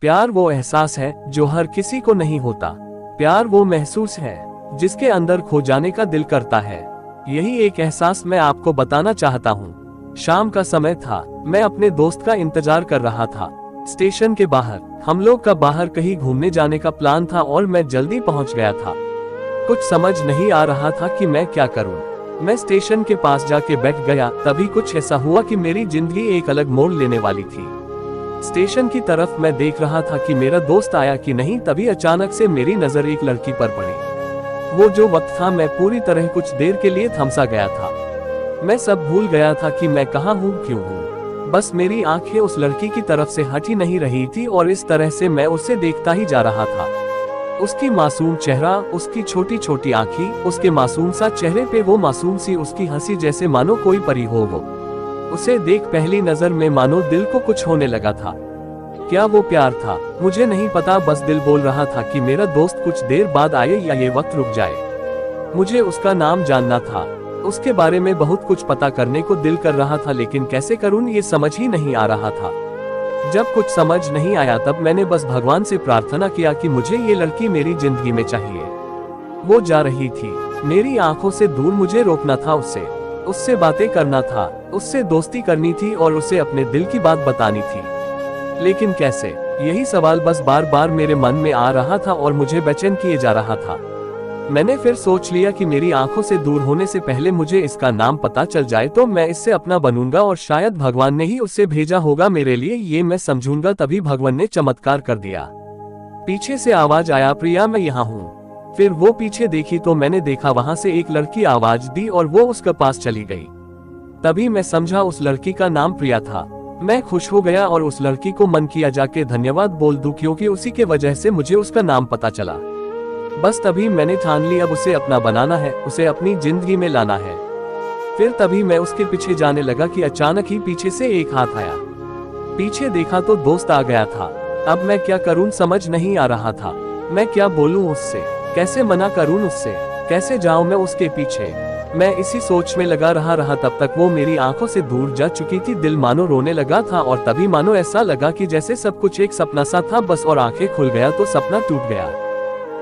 प्यार वो एहसास है जो हर किसी को नहीं होता। प्यार वो महसूस है जिसके अंदर खो जाने का दिल करता है। यही एक एहसास मैं आपको बताना चाहता हूँ। शाम का समय था, मैं अपने दोस्त का इंतजार कर रहा था स्टेशन के बाहर। हम लोग का बाहर कहीं घूमने जाने का प्लान था और मैं जल्दी पहुंच गया था। कुछ समझ नहीं आ रहा था कि मैं क्या करूं। मैं स्टेशन के पास जाके बैठ गया। तभी कुछ ऐसा हुआ कि मेरी जिंदगी एक अलग मोड़ लेने वाली थी। स्टेशन की तरफ मैं देख रहा था कि मेरा दोस्त आया कि नहीं, तभी अचानक से मेरी नजर एक लड़की पर पड़ी। वो जो वक्त था, मैं पूरी तरह कुछ देर के लिए थमसा गया था। मैं सब भूल गया था कि मैं कहाँ हूँ, क्यों हूँ। बस मेरी आंखें उस लड़की की तरफ से हट ही नहीं रही थी और इस तरह से मैं उसे देखता ही जा रहा था। उसकी मासूम चेहरा, उसकी छोटी छोटी आंखें, उसके मासूम सा चेहरे पे वो मासूम सी उसकी हंसी, जैसे मानो कोई परी हो वो। उसे देख पहली नजर में मानो दिल को कुछ होने लगा था। क्या वो प्यार था? मुझे नहीं पता, बस दिल बोल रहा था कि मेरा दोस्त कुछ देर बाद आए या ये वक्त रुक जाए। मुझे उसका नाम जानना था, उसके बारे में बहुत कुछ पता करने को दिल कर रहा था, लेकिन कैसे करूं ये समझ ही नहीं आ रहा था। जब कुछ समझ नहीं आया तब मैंने बस भगवान से प्रार्थना किया कि मुझे ये लड़की मेरी जिंदगी में चाहिए। वो जा रही थी, मेरी आंखों से दूर, मुझे रोकना था उससे बातें करना था, उससे दोस्ती करनी थी और उसे अपने दिल की बात बतानी थी। लेकिन कैसे? यही सवाल बस बार बार मेरे मन में आ रहा था और मुझे बेचैन किए जा रहा था। मैंने फिर सोच लिया कि मेरी आंखों से दूर होने से पहले मुझे इसका नाम पता चल जाए तो मैं इससे अपना बनूंगा और शायद भगवान ने ही उससे भेजा होगा मेरे लिए, ये मैं समझूंगा। तभी भगवान ने चमत्कार कर दिया। पीछे से आवाज आया, प्रिया मैं यहाँ हूँ। फिर वो पीछे देखी तो मैंने देखा वहां से एक लड़की आवाज दी और वो उसके पास चली गई। तभी मैं समझा उस लड़की का नाम प्रिया था। मैं खुश हो गया और उस लड़की को मन किया जाके धन्यवाद बोल दूं, क्योंकि उसी के वजह से मुझे उसका नाम पता चला। बस तभी मैंने ठान ली, अब उसे अपना बनाना है, उसे अपनी जिंदगी में लाना है। फिर तभी मैं उसके पीछे जाने लगा कि अचानक ही पीछे से एक हाथ आया। पीछे देखा तो दोस्त आ गया था। अब मैं क्या करूं समझ नहीं आ रहा था। मैं क्या बोलूं उससे, कैसे मना करूं उससे, कैसे जाऊं मैं उसके पीछे। मैं इसी सोच में लगा रहा तब तक वो मेरी आंखों से दूर जा चुकी थी। दिल मानो रोने लगा था और तभी मानो ऐसा लगा कि जैसे सब कुछ एक सपना सा था बस, और आंखें खुल गया तो सपना टूट गया।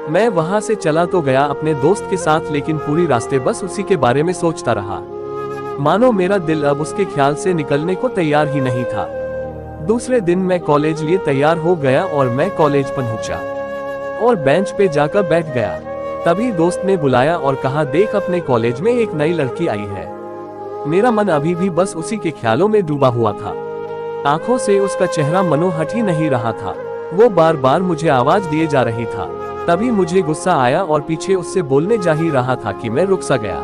मैं वहां से चला तो गया अपने दोस्त के साथ, लेकिन पूरी रास्ते बस उसी के बारे में सोचता रहा। मानो मेरा दिल अब उसके ख्याल से निकलने को तैयार ही नहीं था। दूसरे दिन मैं कॉलेज लिए तैयार हो गया और मैं कॉलेज पहुंचा और बेंच पे जाकर बैठ गया। तभी दोस्त ने बुलाया और कहा, देख अपने कॉलेज में एक नई लड़की आई है। मेरा मन अभी भी बस उसी के ख्यालों में डूबा हुआ था। आंखों से उसका चेहरा मनो हट ही नहीं रहा था। वो बार बार मुझे आवाज दिए जा रही था। तभी मुझे गुस्सा आया और पीछे उससे बोलने जा ही रहा था कि मैं रुक सा गया।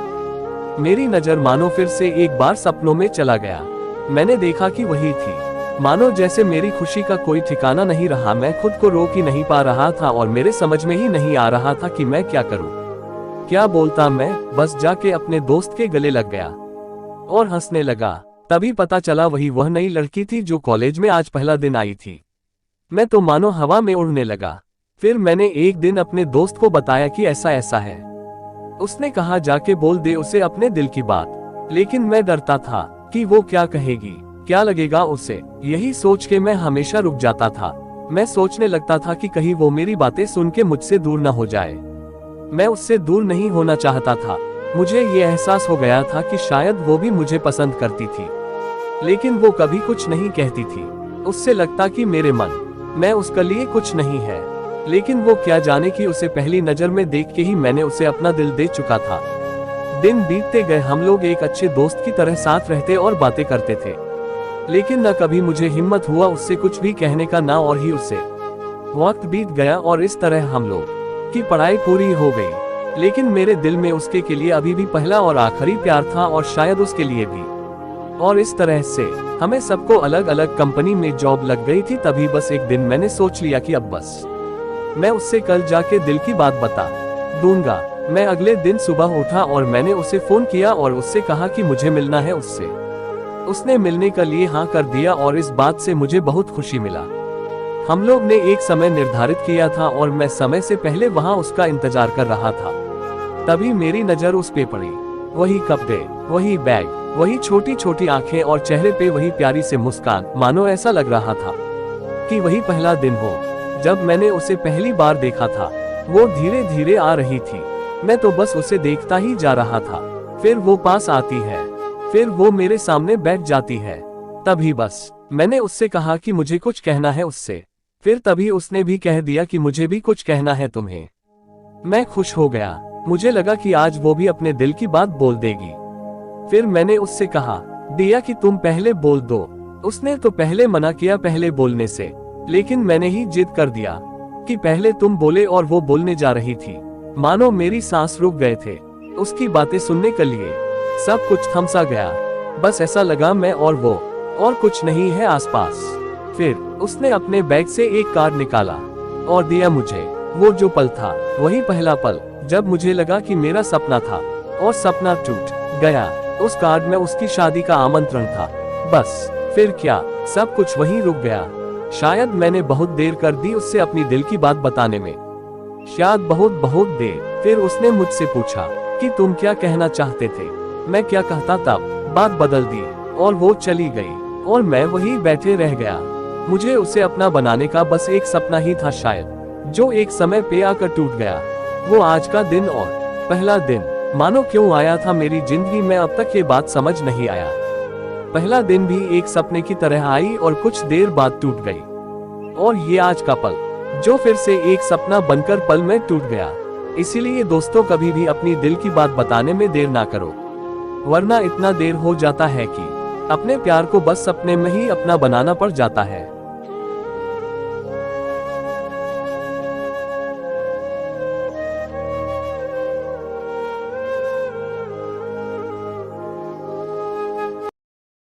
मेरी नजर मानो फिर से एक बार सपनों में चला गया। मैंने देखा कि वही थी। मानो जैसे मेरी खुशी का कोई ठिकाना नहीं रहा। मैं खुद को रोक ही नहीं पा रहा था और मेरे समझ में ही नहीं आ रहा था कि मैं क्या करूं, क्या बोलता। मैं बस जाके अपने दोस्त के गले लग गया और हंसने लगा। तभी पता चला वही वह नई लड़की थी जो कॉलेज में आज पहला दिन आई थी। मैं तो मानो हवा में उड़ने लगा। फिर मैंने एक दिन अपने दोस्त को बताया कि ऐसा ऐसा है। उसने कहा जाके बोल दे उसे अपने दिल की बात। लेकिन मैं डरता था कि वो क्या कहेगी, क्या लगेगा उसे। यही सोच के मैं हमेशा रुक जाता था। मैं सोचने लगता था कि कहीं वो मेरी बातें सुन के मुझसे दूर न हो जाए। मैं उससे दूर नहीं होना चाहता था। मुझे ये एहसास हो गया था कि शायद वो भी मुझे पसंद करती थी, लेकिन वो कभी कुछ नहीं कहती थी। उससे लगता कि मेरे मन मैं उसके लिए कुछ नहीं है। लेकिन वो क्या जाने कि उसे पहली नजर में देख के ही मैंने उसे अपना दिल दे चुका था। दिन बीतते गए, हम लोग एक अच्छे दोस्त की तरह साथ रहते और बातें करते थे, लेकिन न कभी मुझे हिम्मत हुआ उससे कुछ भी कहने का, ना और ही उससे। वक्त बीत गया और इस तरह हम लोग की पढ़ाई पूरी हो गई, लेकिन मेरे दिल में उसके के लिए अभी भी पहला और आखिरी प्यार था और शायद उसके लिए भी। और इस तरह से हमें सबको अलग अलग कंपनी में जॉब लग गई थी। तभी बस एक दिन मैंने सोच लिया कि अब बस मैं उससे कल जाके दिल की बात बता दूंगा। मैं अगले दिन सुबह उठा और मैंने उसे फोन किया और उससे कहा कि मुझे मिलना है उससे। उसने मिलने के लिए हाँ कर दिया और इस बात से मुझे बहुत खुशी मिला। हम लोग ने एक समय निर्धारित किया था और मैं समय से पहले वहाँ उसका इंतजार कर रहा था। तभी मेरी नजर उस पे पड़ी। वही कपड़े, वही बैग, वही छोटी छोटी आंखें और चेहरे पे वही प्यारी से मुस्कान। मानो ऐसा लग रहा था कि वही पहला दिन हो जब मैंने उसे पहली बार देखा था। वो धीरे धीरे आ रही थी, मैं तो बस उसे देखता ही जा रहा था। फिर वो पास आती है, फिर वो मेरे सामने बैठ जाती है। तभी बस मैंने उससे कहा कि मुझे कुछ कहना है उससे। फिर तभी उसने भी कह दिया कि मुझे भी कुछ कहना है तुम्हें। मैं खुश हो गया, मुझे लगा कि आज वो भी अपने दिल की बात बोल देगी। फिर मैंने उससे कहा, दिया कि तुम पहले बोल दो। उसने तो पहले मना किया पहले बोलने से, लेकिन मैंने ही जिद कर दिया कि पहले तुम बोले और वो बोलने जा रही थी। मानो मेरी सांस रुक गए थे उसकी बातें सुनने के लिए। सब कुछ थम सा गया, बस ऐसा लगा मैं और वो, और कुछ नहीं है आसपास। फिर उसने अपने बैग से एक कार्ड निकाला और दिया मुझे। वो जो पल था वही पहला पल जब मुझे लगा कि मेरा सपना था और सपना टूट गया। उस कार्ड में उसकी शादी का आमंत्रण था। बस फिर क्या, सब कुछ वहीं रुक गया। शायद मैंने बहुत देर कर दी उससे अपनी दिल की बात बताने में, शायद बहुत देर। फिर उसने मुझसे पूछा कि तुम क्या कहना चाहते थे। मैं क्या कहता, तब बात बदल दी और वो चली गई और मैं वहीं बैठे रह गया। मुझे उसे अपना बनाने का बस एक सपना ही था शायद, जो एक समय पे आकर टूट गया। वो आज का दिन और पहला दिन मानो क्यों आया था मेरी जिंदगी में, अब तक ये बात समझ नहीं आया। पहला दिन भी एक सपने की तरह आई और कुछ देर बाद टूट गई, और ये आज का पल जो फिर से एक सपना बनकर पल में टूट गया। इसीलिए दोस्तों, कभी भी अपनी दिल की बात बताने में देर ना करो, वरना इतना देर हो जाता है कि अपने प्यार को बस सपने में ही अपना बनाना पड़ जाता है।